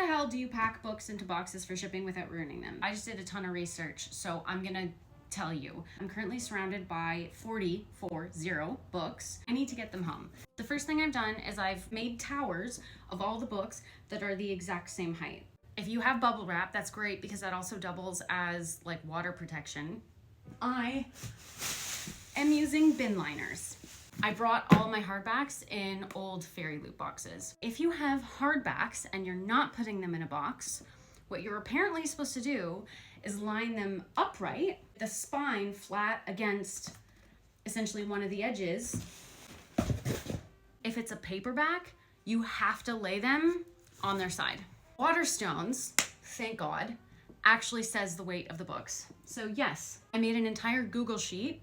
hell do you pack books into boxes for shipping without ruining them? I just did a ton of research, so I'm gonna tell you. I'm currently surrounded by 40 books. I need to get them home. The first thing I've done is I've made towers of all the books that are the exact same height. If you have bubble wrap, that's great because that also doubles as like water protection. I am using bin liners. I brought all my hardbacks in old fairy loot boxes. If you have hardbacks and you're not putting them in a box, what you're apparently supposed to do is line them upright, the spine flat against essentially one of the edges. If it's a paperback, you have to lay them on their side. Waterstones, thank God, actually says the weight of the books. So yes, I made an entire Google sheet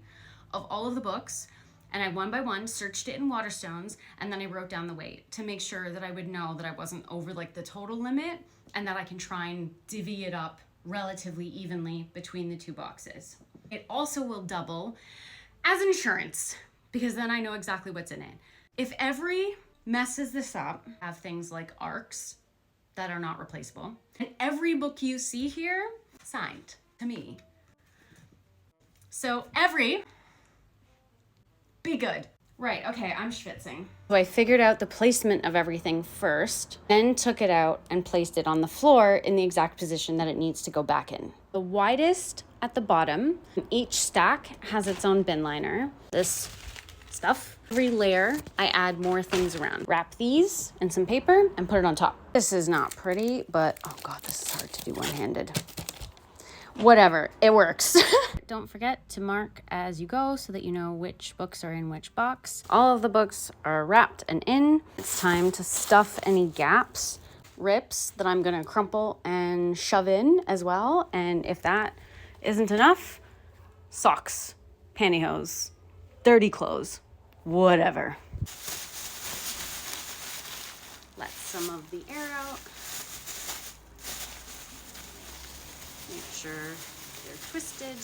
of all of the books, and I one by one searched it in Waterstones, and then I wrote down the weight to make sure that I would know that I wasn't over like the total limit, and that I can try and divvy it up relatively evenly between the two boxes. It also will double as insurance, because then I know exactly what's in it. If every messes this up, have things like arcs that are not replaceable, and every book you see here signed to me. So be good. Right, okay, I'm schwitzing. So I figured out the placement of everything first, then took it out and placed it on the floor in the exact position that it needs to go back in. The widest at the bottom, each stack has its own bin liner. This stuff. Every layer, I add more things around. Wrap these in some paper and put it on top. This is not pretty, but oh God, this is hard to do one-handed. Whatever, it works. Don't forget to mark as you go so that you know which books are in which box. All of the books are wrapped and in. It's time to stuff any gaps, rips that I'm gonna crumple and shove in as well. And if that isn't enough, socks, pantyhose, dirty clothes, whatever. Let some of the air out. Make sure they're twisted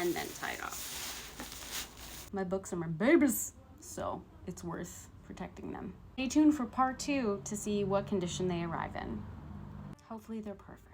and then tied off. My books are my babies, so it's worth protecting them. Stay tuned for part 2 to see what condition they arrive in. Hopefully they're perfect.